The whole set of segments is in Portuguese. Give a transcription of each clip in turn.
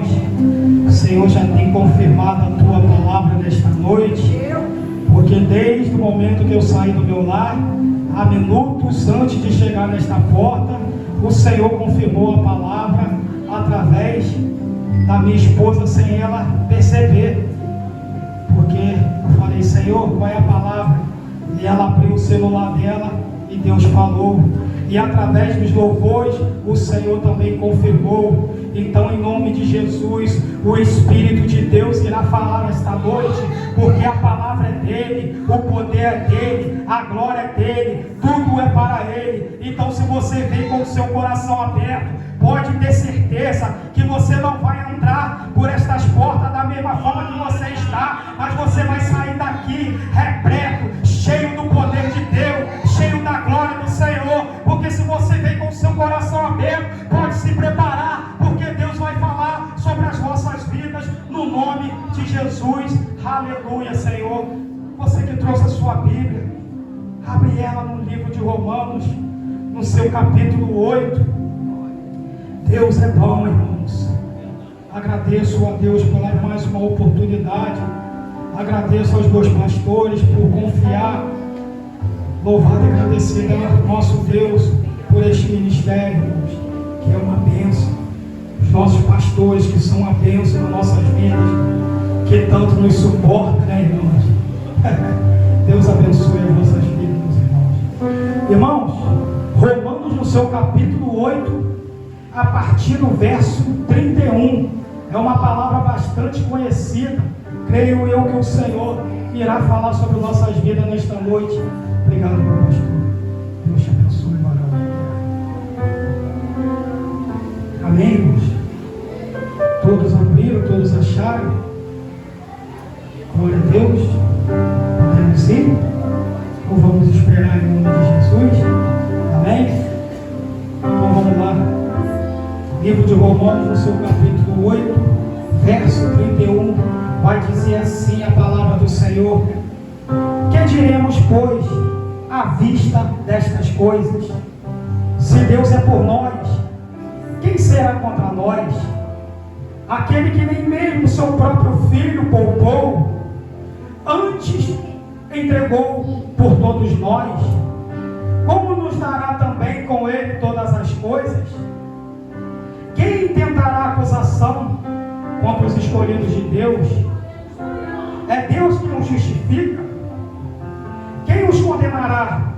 nós. O Senhor já tem confirmado a tua palavra nesta noite, porque desde o momento que eu saí do meu lar, há minutos antes de chegar nesta porta, o Senhor confirmou a palavra através da minha esposa, sem ela perceber. Porque eu falei: Senhor, qual é a palavra? E ela abriu o celular dela e Deus falou. E através dos louvores, o Senhor também confirmou. Então, em nome de Jesus, o Espírito de Deus irá falar esta noite, porque a palavra é dele, o poder é dele, a glória é dele, tudo é para ele. Então, se você vem com o seu coração aberto, pode ter certeza que você não vai entrar por estas portas da mesma forma que você está, mas você vai sair daqui repleto, cheio do poder de Deus, cheio da glória do Senhor. Porque se você vem com o seu coração aberto, pode se preparar, porque Deus vai falar sobre as vossas vidas, no nome de Jesus. Aleluia, Senhor. Você que trouxe a sua Bíblia, abre ela no livro de Romanos, no seu capítulo 8. Deus é bom, irmãos. Agradeço a Deus por mais uma oportunidade. Agradeço aos meus pastores por confiar. Louvado e agradecido ao nosso Deus por este ministério, irmãos, que é uma bênção. Os nossos pastores, que são uma bênção nas nossas vidas, que tanto nos suportam, né, irmãos? Deus abençoe as nossas vidas, meus irmãos. Irmãos, Romanos, no seu capítulo 8, a partir do verso 31, é uma palavra bastante conhecida. Creio eu que o Senhor irá falar sobre nossas vidas nesta noite. Obrigado, meu pastor. Deus te abençoe, varão. Amém, irmãos? Todos abriram, todos acharam? Glória a Deus. Podemos ir? Ou vamos esperar em nome de Jesus? Amém? Então vamos lá. Livro de Romanos, no seu capítulo 8, verso 31, vai dizer assim a palavra do Senhor: que diremos, pois, à vista destas coisas? Se Deus é por nós, quem será contra nós? Aquele que nem mesmo seu próprio filho poupou, antes entregou por todos nós, como nos dará também com ele todas as coisas? Quem tentará acusação contra os escolhidos de Deus? É Deus que nos justifica. Quem os condenará?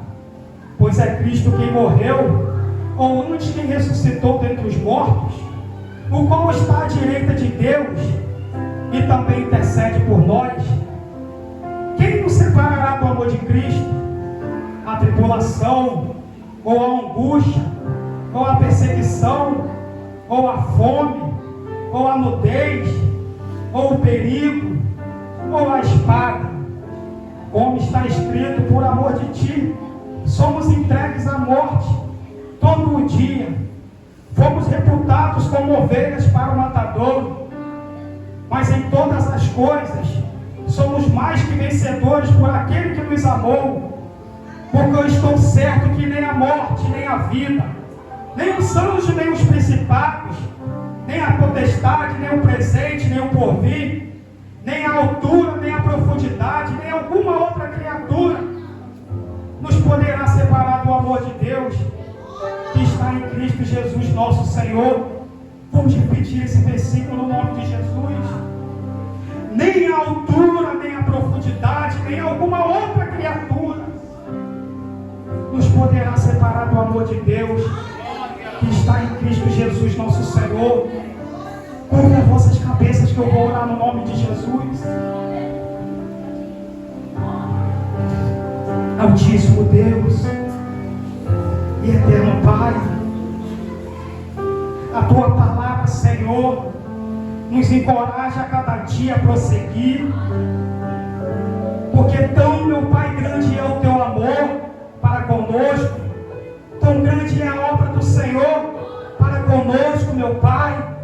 Pois é Cristo quem morreu, ou antes quem ressuscitou dentre os mortos, o qual está à direita de Deus e também intercede por nós. Quem nos separará do amor de Cristo? A tribulação, ou a angústia, ou a perseguição, ou a fome, ou a nudez, ou o perigo, ou a espada? Como está escrito: por amor de ti, somos entregues à morte todo o dia, fomos reputados como ovelhas para o matadouro. Mas em todas as coisas somos mais que vencedores por aquele que nos amou. Porque eu estou certo que nem a morte, nem a vida, nem os anjos, nem os principados, nem a potestade, nem o presente, nem o porvir, nem a altura, nem a profundidade, nem alguma outra criatura nos poderá separar do amor de Deus que está em Cristo Jesus nosso Senhor. Vamos repetir esse versículo no nome de Jesus. Nem a altura, nem a profundidade, nem alguma outra criatura nos poderá separar do amor de Deus que está em Cristo Jesus nosso Senhor. Curve as vossas cabeças que eu vou orar no nome de Jesus. Altíssimo Deus e eterno Pai, a Tua palavra, Senhor, nos encoraja a cada dia a prosseguir, porque tão, meu Pai, grande é o Teu amor para conosco, tão grande é a obra do Senhor para conosco, meu Pai.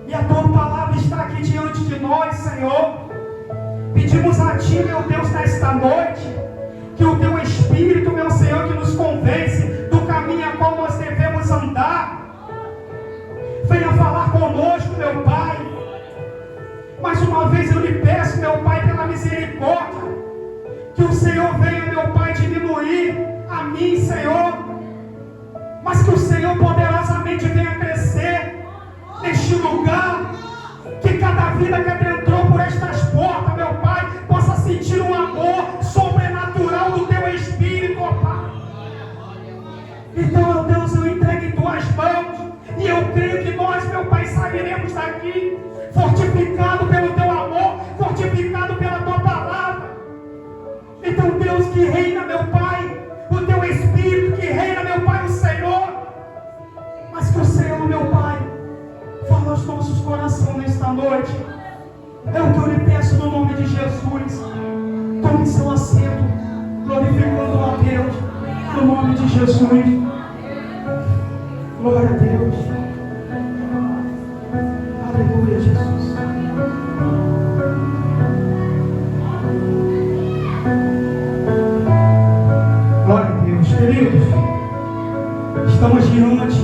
E a Tua palavra está aqui diante de nós, Senhor. Pedimos a Ti, meu Deus, nesta noite, que o Teu Espírito, meu Senhor, que nos convence do caminho a qual nós devemos andar, venha falar conosco, meu Pai. cada vida que adentrou por estas portas, meu Pai, possa sentir um amor sobrenatural do Teu Espírito, ó Pai. Então, meu Deus, eu entrego em Tuas mãos, e eu creio que nós, meu Pai, sairemos daqui fortificado pelo Teu amor, fortificado pela Tua palavra. Então, Deus, que reina, meu Pai, o Teu Espírito, que reina, meu Pai, o Senhor. Mas que o Senhor, meu Pai, fala aos nossos corações nesta noite. É o que eu lhe peço no nome de Jesus. Tome seu assento, glorificando a Deus, no nome de Jesus. Glória a Deus. Aleluia, Jesus. Glória a Deus. Queridos, estamos diante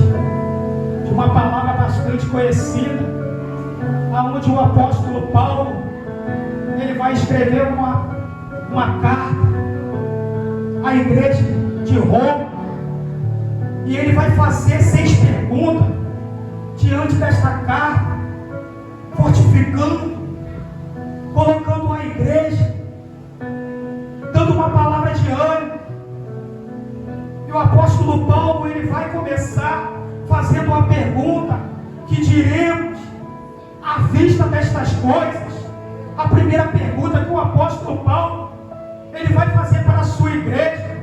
de uma palavra bastante conhecida, aonde o apóstolo Paulo, ele vai escrever uma carta à igreja de Roma, e ele vai fazer 6 perguntas diante desta carta, fortificando, colocando a igreja, dando uma palavra de ânimo. E o apóstolo Paulo, ele vai começar fazendo uma pergunta que diremos à vista destas coisas. A primeira pergunta que o apóstolo Paulo, ele vai fazer para a sua igreja,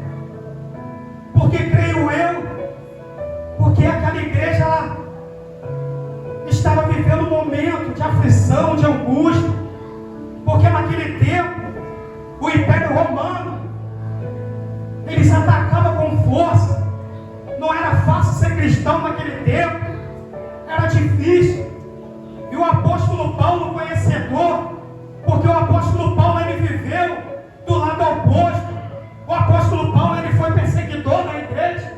porque creio eu, porque aquela igreja ela estava vivendo um momento de aflição, de angústia, porque naquele tempo o Império Romano, eles atacavam com força. Não era fácil ser cristão naquele tempo, era difícil. E o apóstolo Paulo, conhecedor, porque o apóstolo Paulo, ele viveu do lado oposto. O apóstolo Paulo, ele foi perseguidor da igreja,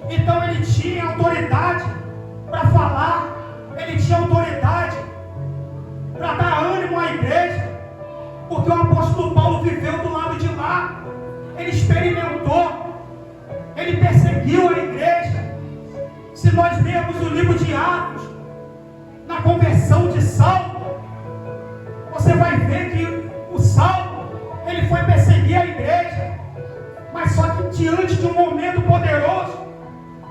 então ele tinha autoridade para falar, ele tinha autoridade para dar ânimo à igreja, porque o apóstolo Paulo viveu do lado de lá, ele experimentou, ele perseguiu a igreja. Se nós lermos o livro de Atos, na conversão de Saulo, você vai ver que o Saulo, ele foi perseguir a igreja, mas só que diante de um momento poderoso,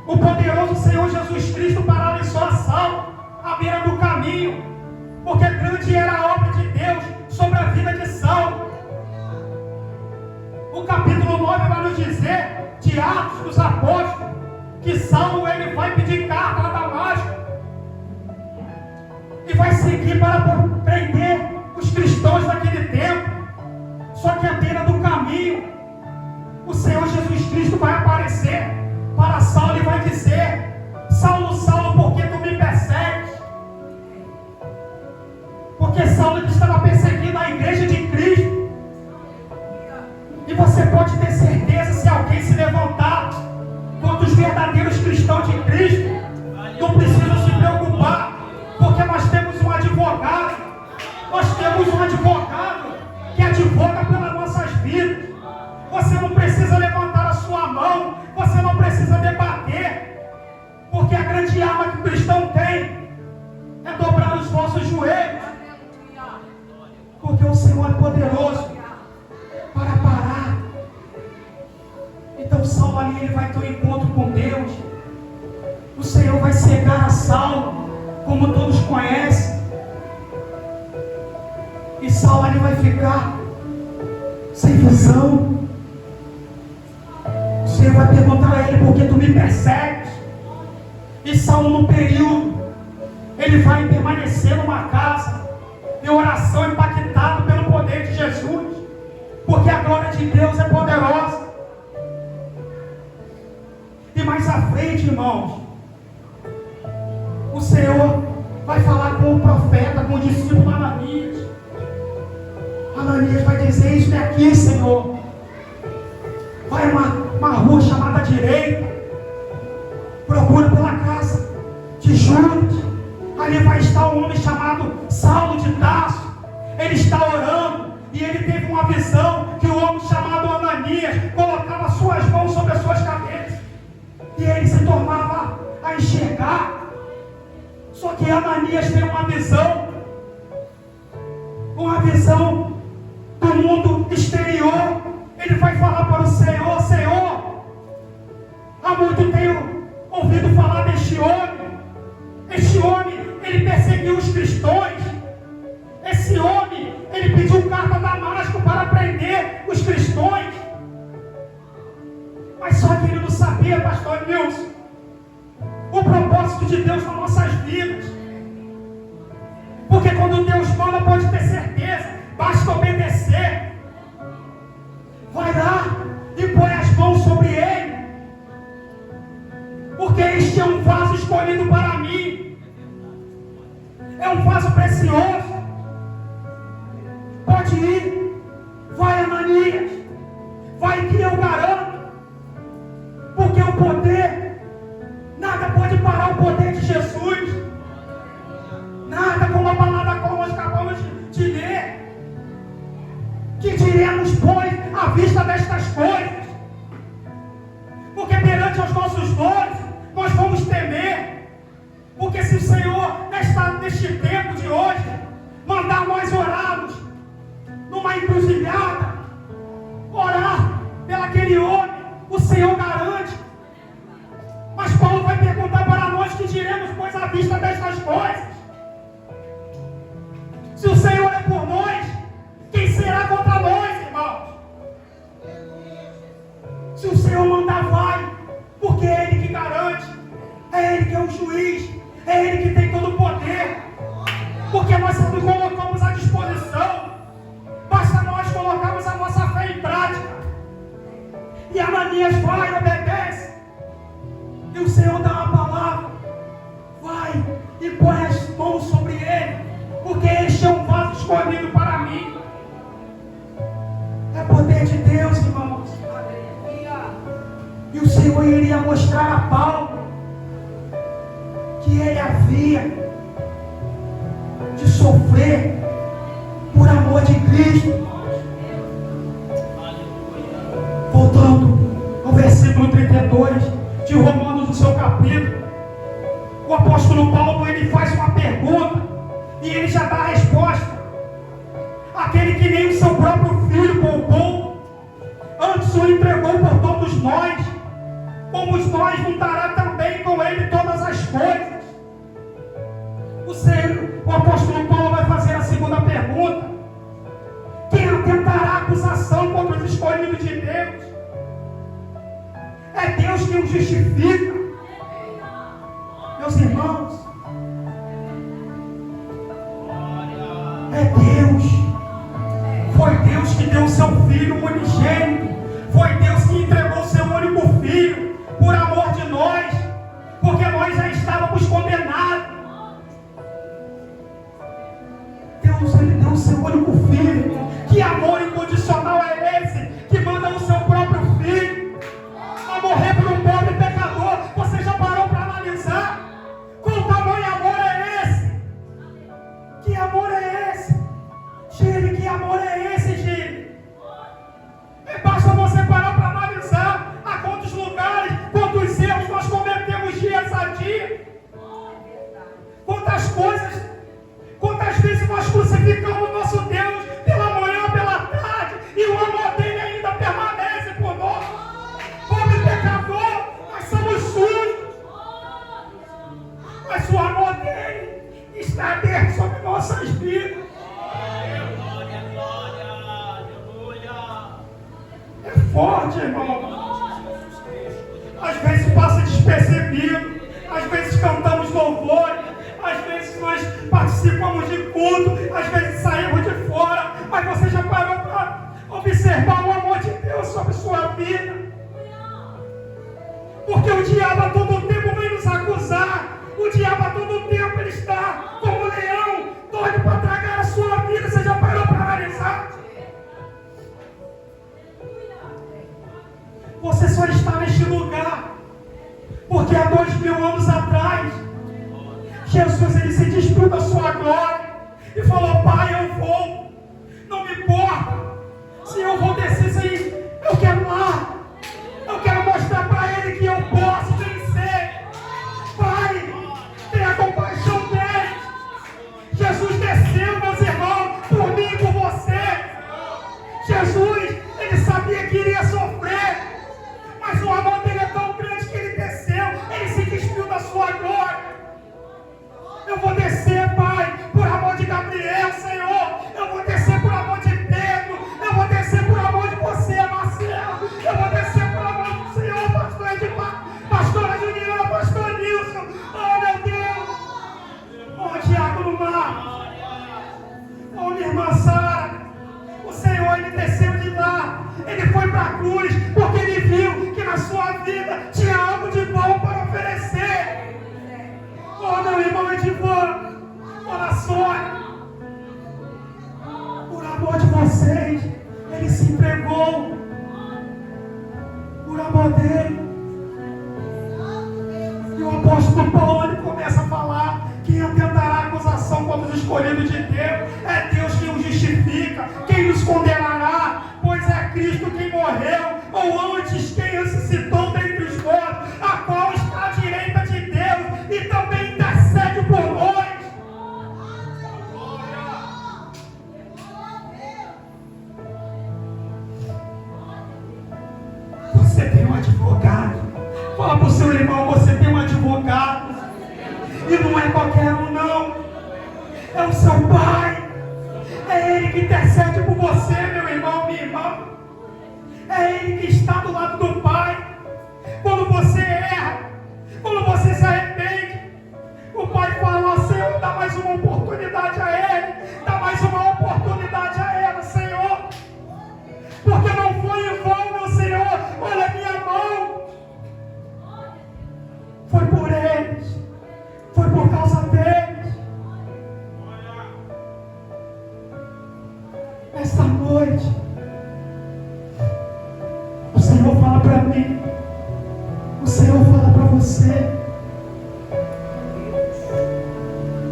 o poderoso Senhor Jesus Cristo paralisou a Saulo à beira do caminho, porque grande era a obra de Deus sobre a vida de Saulo. O capítulo 9 vai nos dizer, de Atos dos Apóstolos, que Saulo, ele vai pedir carta a Damasco e vai seguir para prender os cristãos daquele tempo. Só que à beira do caminho, o Senhor Jesus Cristo vai aparecer para Saulo e vai dizer: Saulo, Saulo, por que tu me persegues? Porque Saulo estava perseguindo a igreja de Cristo. E você pode ter certeza, se alguém se levantar contra os verdadeiros cristãos de Cristo, não precisa se preocupar, porque nós temos um advogado. Nós temos um advogado que advoga pelas nossas vidas. Você não precisa levantar a sua mão, você não precisa debater, porque a grande arma que o cristão tem é dobrar os vossos joelhos, porque o Senhor é poderoso para parar. Então Saulo ali, ele vai ter um encontro com Deus. O Senhor vai cegar a Saulo, como todos conhecem, e Saulo ali vai ficar sem visão. O Senhor vai perguntar a ele: por que tu me persegues? E Saulo, no período, ele vai permanecer numa casa em oração, impactado pelo poder de Jesus, porque a glória de Deus é poderosa. E mais à frente, irmãos, o Senhor vai falar com o profeta, com o discípulo Ananias. Ananias vai dizer: isso é aqui, Senhor. Vai uma rua chamada direita, procura pela casa de Judas. Ali vai estar um homem chamado Saulo de Tarso. Ele está orando, e ele teve uma visão que o homem chamado Ananias colocava suas mãos sobre as suas cabeças, e ele se tornava a enxergar. Só que Ananias tem uma visão visão do mundo exterior, ele vai falar para o Senhor: Senhor, há muito tenho ouvido falar deste homem. Este homem, ele perseguiu os cristãos. Esse homem, ele pediu carta a Damasco para prender os cristãos. Mas só que ele não sabia, pastor Nilson, o propósito de Deus nas nossas vidas. Porque quando Deus manda, pode ter certeza, basta obedecer. Vai lá e põe as mãos sobre ele. Porque este é um vaso escolhido para mim. É um vaso precioso. Pode ir. Vai, Ananias. Vai que eu garanto. Porque o poder, nada pode parar o poder de Jesus. Nada, como a palavra como nós acabamos de ler. Que diremos, pois, à vista destas coisas? Porque perante os nossos olhos, nós vamos temer. Porque se o Senhor, neste tempo de hoje, mandar nós orarmos numa encruzilhada, orar pelaquele homem, o Senhor garante. Mas Paulo vai perguntar para nós: que diremos, pois, à vista destas coisas? Se o Senhor é por nós, quem será contra nós, irmãos? Se o Senhor mandar, vai, porque é Ele que garante, é Ele que é o juiz, é Ele que tem todo o poder, porque nós nos colocamos à disposição, basta nós colocarmos a nossa fé em prática. E Ananias vai, obedece, e o Senhor dá uma palavra: vai e põe as mãos sobre ele, porque este é um vaso escolhido para mim. É poder de Deus, irmãos. E o Senhor iria mostrar a Paulo que ele havia de sofrer por amor de Cristo. Voltando ao versículo 32 de Romanos, no seu capítulo, o apóstolo Paulo, ele faz uma pergunta e ele já dá a resposta. Aquele que nem o seu próprio filho poupou, antes o entregou por todos nós, como nós não dará também com ele todas as coisas? O apóstolo Paulo vai fazer a segunda pergunta: quem atentará acusação contra os escolhidos de Deus? É Deus que os justifica. Meus irmãos, é Deus. Foi Deus que deu o seu Filho unigênito. Foi Deus que entregou o seu único Filho por amor de nós, porque nós já estávamos condenados. Deus, Ele deu o seu único Filho. Que amor incondicional é esse? Que manda o seu próprio Filho a morrer por um pobre pecador. Você já parou para analisar? Qual tamanho amor é esse? Que amor é esse? Gire, que amor é esse, Gire? Basta você parar para analisar a quantos lugares, quantos erros nós cometemos dias a dia. Quantas coisas, quantas vezes nós crucificamos nosso Deus pela manhã, pela tarde, e o amor dele ainda permanece por nós. Pobre pecador, nós somos sujos, mas o amor dele está aberto sobre nossas vidas. É forte, irmão. Às vezes passa despercebido, às vezes cantamos louvores, às vezes nós participamos de culto, às vezes saímos de fora, mas você já parou para observar o amor de Deus sobre sua vida? Porque o diabo a todo tempo vem nos acusar, o diabo a todo tempo ele está como um leão, doido para tragar a sua vida. Você já parou para analisar? Você só está neste lugar porque há 2000 anos atrás Jesus, ele se despiu da sua glória e falou: Pai, eu vou, não me importa se eu vou descer, se eu quero lá, eu quero mostrar para ele que eu posso vencer. Pai, tenha compaixão dele. Jesus desceu, meus irmãos, por mim e por você. vocês. Ele se entregou por amor dele. E o apóstolo Paulo, ele começa a falar: quem atentará a acusação contra os escolhidos de Deus? É Deus quem os justifica. Quem nos condenará? Pois é Cristo quem morreu, ou antes quem ressuscitou dentre os mortos, a qual está à direita de Deus e também intercede por nós. Você tem um advogado. Fala para o seu irmão: você tem um advogado. E não é qualquer um, não. É o seu Pai. É Ele que intercede por você, meu irmão, minha irmã. É Ele que está do lado do Pai. Quando você erra, quando você se arrepende, o Pai fala: ó Senhor, dá mais uma oportunidade a Ele. Dá mais uma oportunidade a ela, Senhor. Porque não foi em vão, meu Senhor. Olha a minha mão. Foi por eles. Foi por causa deles. Esta noite, o Senhor fala para mim, o Senhor fala para você: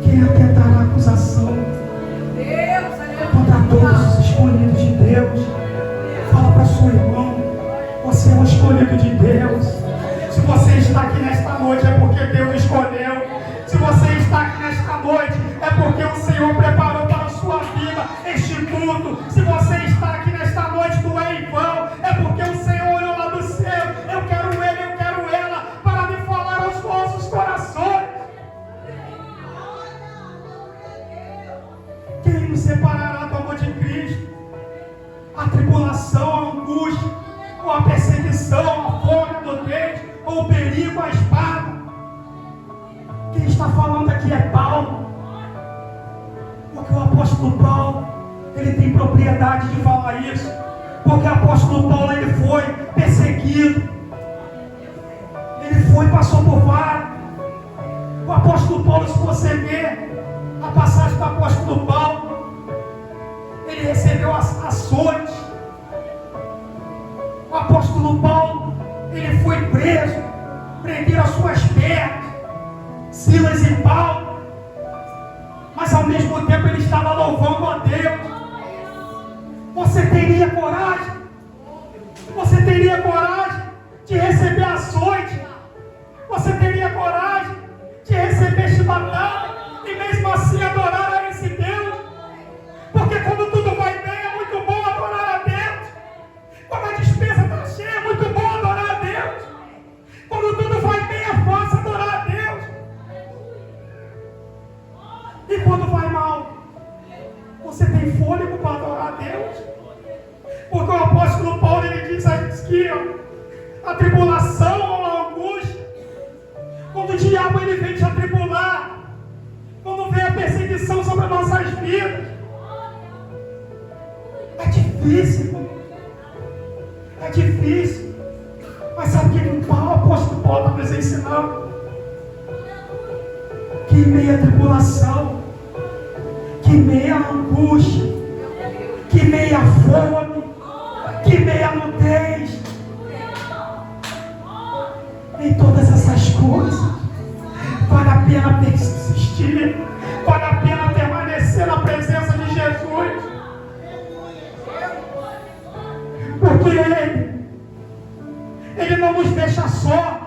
quem atentará a acusação contra todos os escolhidos de Deus? Fala para seu irmão: você é um escolhido de Deus. Se você está aqui nesta noite, é porque Deus escolheu. Se você está aqui nesta noite, é porque o Senhor preparou para a sua vida este culto. Se você está aqui nesta noite, não é em vão, é porque o Senhor olhou lá do céu. Eu quero ele, eu quero ela, para me falar aos vossos corações. Quem nos separará do amor de Cristo? A tribulação, a angústia, ou a perseguição, a fome, a nudez, ou o perigo, a espada. Quem está falando aqui é Paulo. Porque o apóstolo Paulo, ele tem propriedade de falar isso. Porque o apóstolo Paulo, ele foi perseguido. Ele foi, passou por vara. O apóstolo Paulo, se você ver a passagem do apóstolo Paulo, ele recebeu açoite. O apóstolo Paulo, ele foi preso, prenderam as suas pernas, Silas e Paulo, mas ao mesmo tempo ele estava louvando a Deus. Você teria coragem? Você teria coragem de receber açoite? Você teria coragem de receber chibatada e mesmo assim adorar a esse Deus? Porque quando tudo vai bem, é muito bom adorar a Deus. Quando a despesa está cheia, é muito bom adorar a Deus. Quando tudo vai bem, é fácil adorar a Deus. E quando vai mal, você tem fôlego para adorar a Deus? Porque o apóstolo Paulo, ele diz aqui, ó, a tribulação ou a angústia, quando o diabo ele vem te atribular, quando vem a perseguição sobre as nossas vidas, é difícil, é difícil. Mas sabe o que o apóstolo Paulo está nos ensinando? Que em meio à tribulação, que em meio à angústia, que em meio à fome, que em meio à nudez, em todas essas coisas, vale a pena persistir, vale a pena permanecer na presença de Jesus, porque Ele não nos deixa só.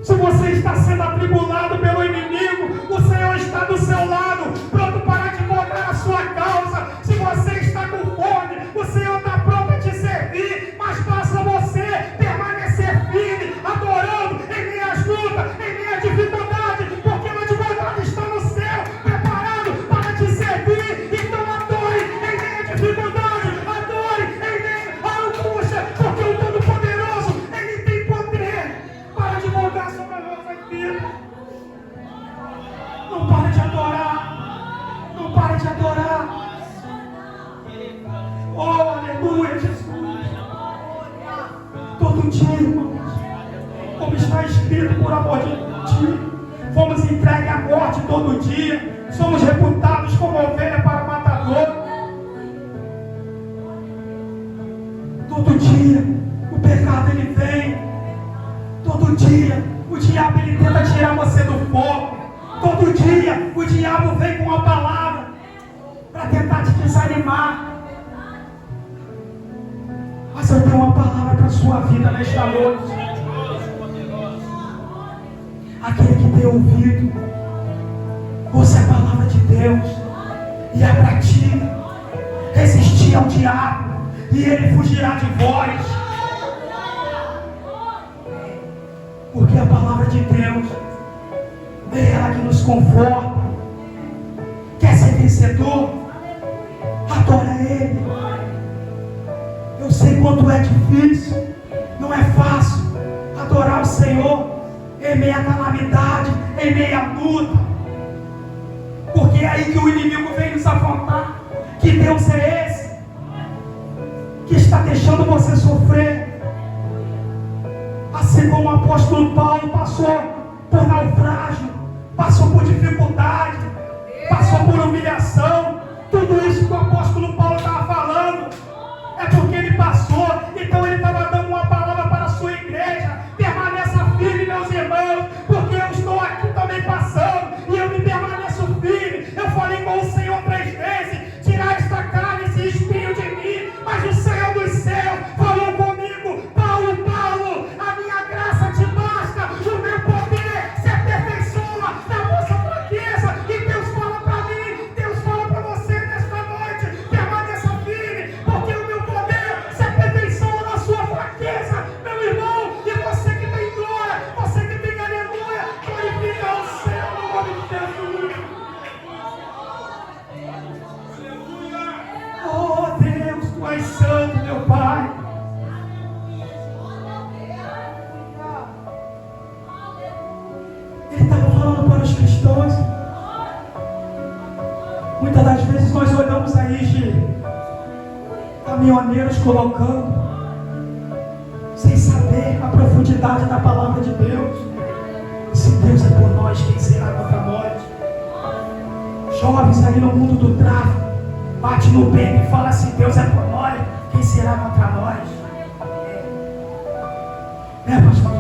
Se você está sendo atribulado pelo inimigo, o Senhor está do seu lado, pronto para advogar a sua causa. Se você está com fome, o Senhor está pronto a te servir, mas basta você permanecer firme, adorando em meio às lutas, em meio à dificuldade, porque o advogado está no céu, preparado para te servir. Então adore em meio à dificuldade, adore em meio à angústia, porque o Todo-Poderoso, Ele tem poder para advogar sobre a nossa vida. Não pare de adorar, não pare de adorar. Oh, aleluia, Jesus. Todo dia, irmãos, como está escrito, por amor de Ti, fomos entregues à morte todo dia, somos reputados como ovelha para o matador. diabo vem com uma palavra para tentar te desanimar. Mas eu tenho uma palavra para a sua vida nesta noite. Aquele que tem ouvido, ouça a palavra de Deus e a pratica. Resistir ao diabo e ele fugirá de vós. Porque a palavra de Deus é ela que nos conforta. Quer ser vencedor? Adora Ele. Eu sei quanto é difícil, não é fácil adorar o Senhor em meio à calamidade, em meio à luta. Porque é aí que o inimigo vem nos afrontar. Que Deus é esse que está deixando você sofrer? Assim como o apóstolo Paulo passou por naufrágio, passou por dificuldade, passou por humilhação. Tudo isso que o apóstolo Paulo estava falando é porque ele passou. Então ele estava dando uma palavra para a sua igreja: permaneça firme, meus irmãos, porque eu estou aqui também passando e eu me permaneço firme. Eu falei com o Senhor 3 vezes: tirar esta carne, esse espinho de mim. Mas o Senhor dos céus falou comigo: Paulo, Paulo, a minha graça te basta, o meu poder se aperfeiçoa na vossa fraqueza. E Deus fala para mim, Deus fala para você nesta noite: permaneça firme, porque o meu poder se aperfeiçoa na sua fraqueza, meu irmão. E você que tem glória, você que tem aleluia, glorifica o céu no nome de Jesus. Oh Deus, Tu és santo, meu Pai. Ele estava falando para os cristãos. Muitas das vezes nós olhamos aí de caminhoneiros colocando, sem saber a profundidade da palavra de Deus. Se Deus é por nós, quem será contra nós? Jovens aí no mundo do tráfico, bate no peito e fala: se Deus é por nós, quem será contra nós? Pastor?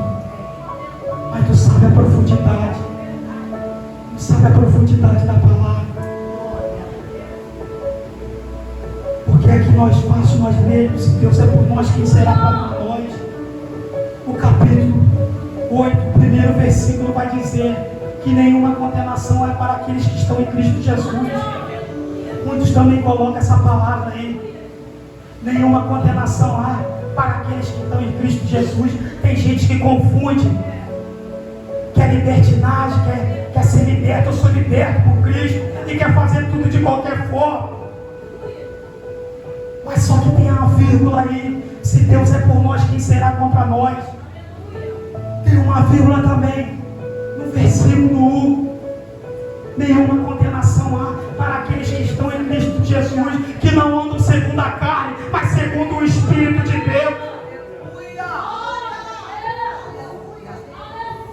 Mas tu sabe a profundidade. Tu sabe a profundidade da palavra. Porque é que nós fácil nós lemos: se Deus é por nós, quem será contra nós? O capítulo 8, o primeiro versículo vai dizer que nenhuma condenação é para aqueles que estão em Cristo Jesus. Muitos também colocam essa palavra aí: nenhuma condenação há para aqueles que estão em Cristo Jesus. Tem gente que confunde, quer libertinagem, quer ser liberto. Eu sou liberto por Cristo e quer fazer tudo de qualquer forma. Mas só que tem uma vírgula aí: se Deus é por nós, quem será contra nós? Tem uma vírgula também no versículo 1: nenhuma condenação há para aqueles que estão em Cristo Jesus, que não andam segundo a carne, mas segundo o Espírito de Deus.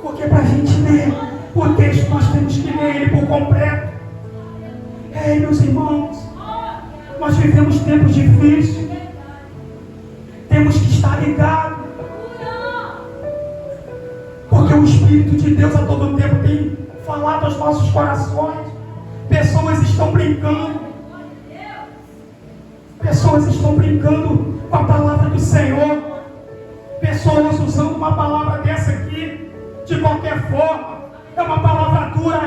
Porque para a gente ler o texto, nós temos que ler ele por completo. Ei, meus irmãos, nós vivemos tempos difíceis. Temos que estar ligados, porque o Espírito de Deus a todo tempo tem falado aos nossos corações. Pessoas estão brincando. Pessoas estão brincando com a palavra do Senhor. Pessoas usando uma palavra dessa aqui de qualquer forma. É uma palavra dura,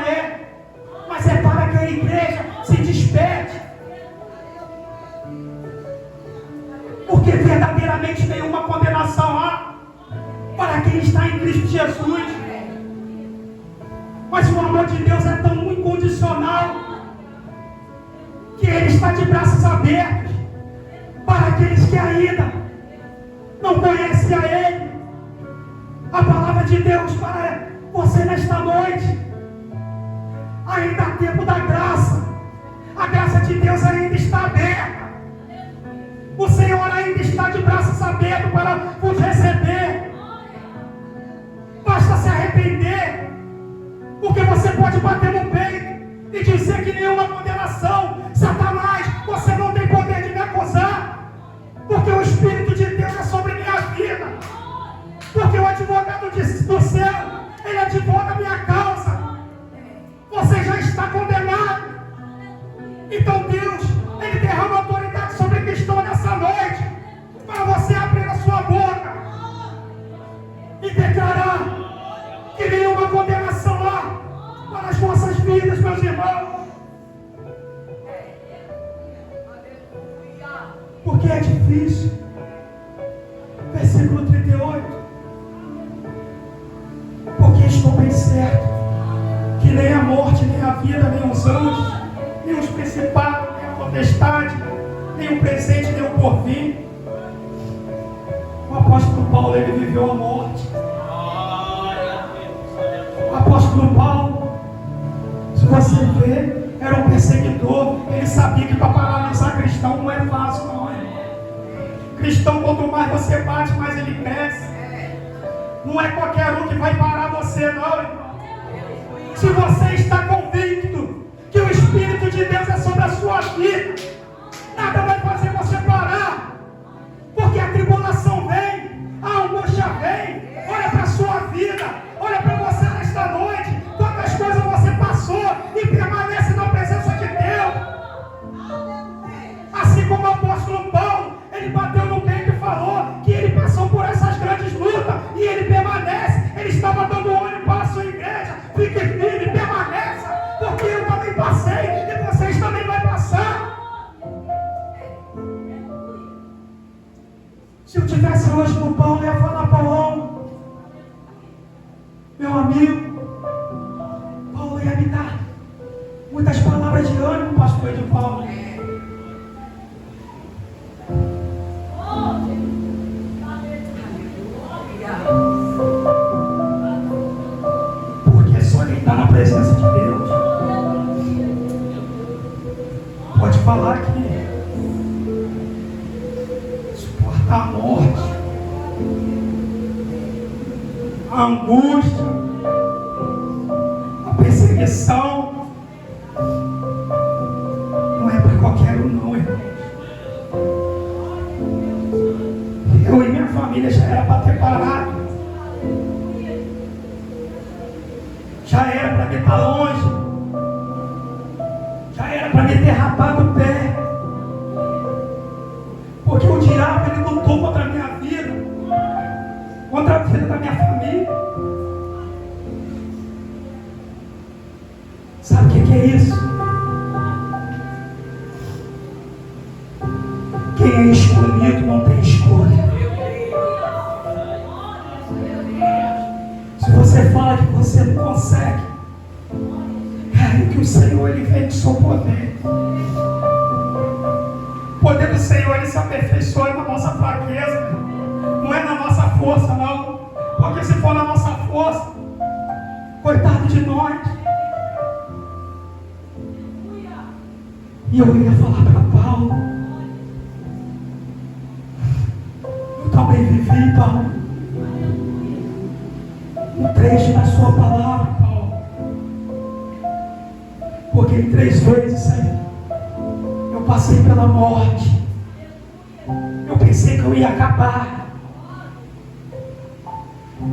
mas é para que a igreja se desperte. Porque verdadeiramente nenhuma condenação há para quem está em Cristo Jesus. Mas o amor de Deus é tão incondicional que Ele está de braços abertos para aqueles que ainda não conhecem a Ele. A palavra de Deus para você nesta noite: ainda há tempo da graça. A graça de Deus ainda está aberta. O Senhor ainda está de braços abertos para vos receber. Basta se arrepender, porque você pode bater no peito e dizer que nenhuma condenação. Satanás, você não tem poder de me acusar, porque o Espírito de Deus é sobre minha vida. Porque o advogado do céu, ele advoga a minha causa. Você já está condenado. Então Deus, Ele derrama autoridade sobre Cristão nessa noite, para você abrir a sua boca e declarar que nenhuma condenação há para as nossas vidas, meus irmãos. Porque é difícil. Versículo 38. Porque estou bem certo que nem a morte, nem a vida, nem os anjos, nem os principados, nem a potestade, nem o presente, nem o porvir. O apóstolo Paulo, ele viveu a morte. O apóstolo Paulo, se você ver, era um perseguidor. Ele sabia que para paralisar cristão não é fácil, não é? Cristão, quanto mais você bate, mais ele cresce. Não é qualquer um que vai parar você, não, irmão. Se você está convicto que o Espírito de Deus é sobre a sua vida, nada vai fazer você parar. Porque a tribulação vem, a angústia vem. Olha para a sua vida, olha para você nesta noite. Quantas coisas você passou e permanece na presença de Deus. Assim como o apóstolo Paulo, ele bateu no peito e falou que ele passou por essas grandes lutas e ele permanece. Ele estava dando ânimo para a sua igreja. Fique firme, permaneça, porque eu também passei e vocês também vão passar. Se eu tivesse hoje no pão, eu ia falar, Paulão, meu amigo, Paulo ia me dar muitas palavras de ânimo, pastor de Paulo. Porque só ele está na presença de Deus. Pode falar que suportar a morte, a angústia, a perseguição, não é para qualquer um, não, irmãos. Eu e minha família já era para ter parado, já era para ter estar longe, já era para me ter rapado o pé, porque o diabo, ele lutou contra a minha vida, contra a vida da minha família. Sabe o que é isso? Quem é escolhido não tem escolha. Se você fala que você não consegue, é aí que o Senhor, ele vem com o seu poder. O poder do Senhor, ele se aperfeiçoa na nossa fraqueza. Não é na nossa força, não. Porque se for na nossa força, coitado de nós. E eu ia falar para Paulo, eu também vivi, Paulo, um trecho da sua palavra, Paulo. Porque em 3 vezes, Senhor, eu passei pela morte. Eu pensei que eu ia acabar.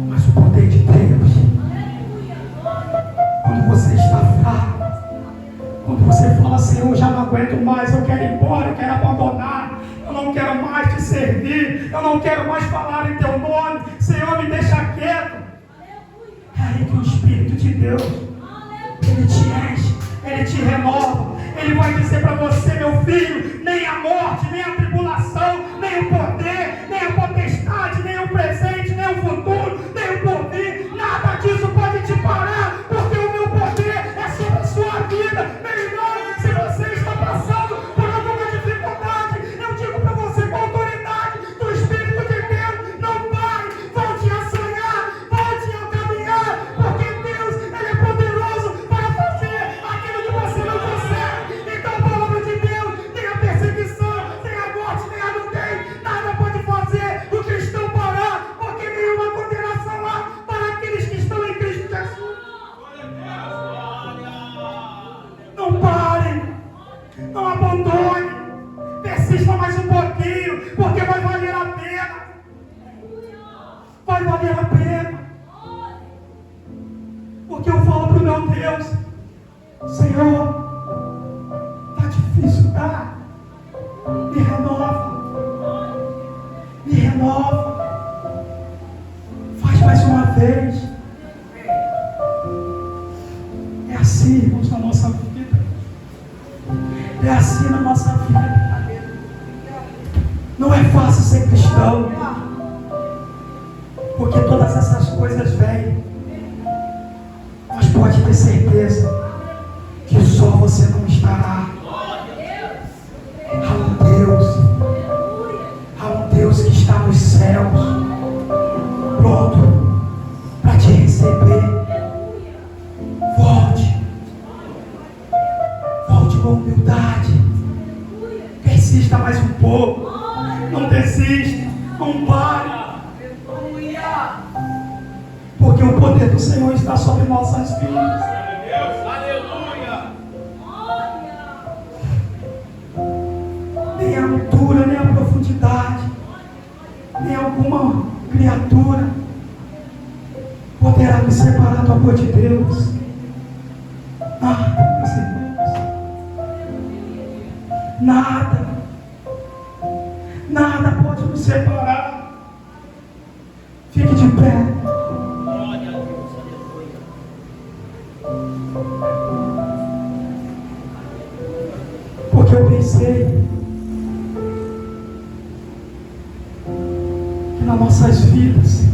Mas o poder de Deus, quando você está fraco, quando você fala, Senhor, eu já não aguento mais, eu quero ir embora, eu quero abandonar, eu não quero mais te servir, eu não quero mais falar em teu nome, Senhor, me deixa quieto. É aí que o Espírito de Deus, ele te enche, ele te renova, ele vai dizer para você, meu filho, nem a morte, nem a tribulação, nem o poder, nem a potestade, nem o presente, nem o futuro, nem o porvir, nada disso pode te parar, porque o meu poder é sobre a sua vida. Meu irmão, se você está passando por alguma dificuldade, eu digo para você com autoridade do Espírito de Deus, não pare, volte a sonhar, volte a caminhar, porque Deus, ele é poderoso para fazer aquilo que você não consegue. Então a palavra de Deus tem a perseguição, tem a difícil está. Me renova. Me renova. Faz mais uma vez. É assim, irmãos, na nossa vida. É assim na nossa vida. Não é fácil ser cristão, porque todas essas coisas vêm. Mas pode ter certeza que só você não estará. Há um Deus que está nos céus, pronto para te receber. Volte com humildade. Persista mais um pouco. Não desista, não pare. Porque o poder do Senhor está sobre nossas vidas. Aleluia. Nem a altura, nem a profundidade, nem alguma criatura poderá me separar do amor de Deus. Nada, meus irmãos. Nada pode nos separar. Fique de pé. Porque eu pensei que nas nossas vidas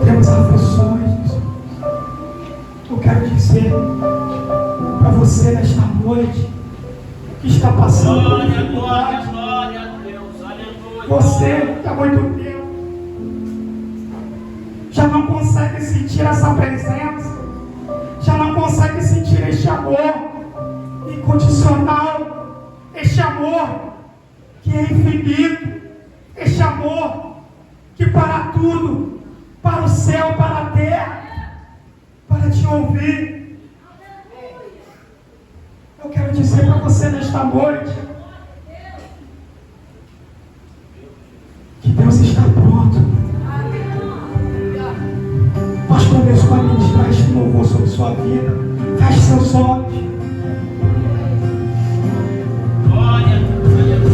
temos aflições. Eu quero dizer para você nesta noite que está passando por dificuldade. Glória a Deus, aleluia. Você que há muito tempo já não consegue sentir essa presença, já não consegue sentir este amor incondicional, este amor que é infinito, este amor que para tudo, para o céu, para a terra, para te ouvir. Eu quero dizer para você nesta noite que Deus está pronto. Nós podemos administrar este louvor sobre sua vida. Feche seus olhos. Glória a Deus, aleluia.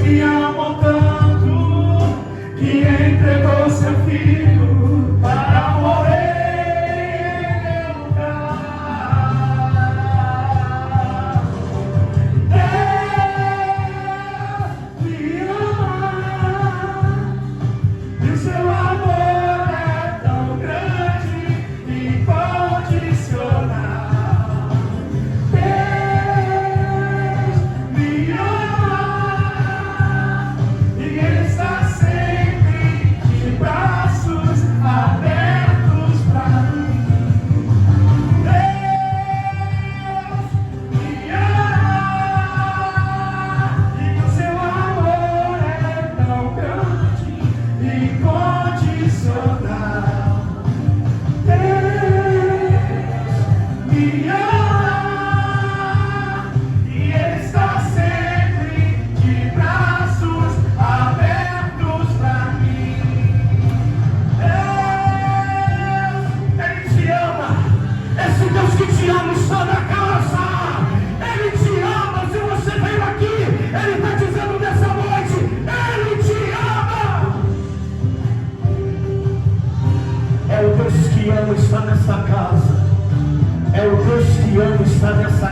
me amou tanto que entregou seu filho para morrer em meu lugar. Deus me ama e o seu amor é tão grande e incondicional. Deus me ama e Ele está sempre de braços abertos para mim. Deus me ama e o seu amor é tão grande e incondicional. Deus me ama e Ele está sempre de braços abertos para mim. Deus, Ele te ama. Esse Deus que te ama está na casa. Ele te ama. Se você veio aqui, Ele está dizendo nessa noite: Ele te ama. É o Deus que ama estar nessa casa. É o Deus que ama estar nessa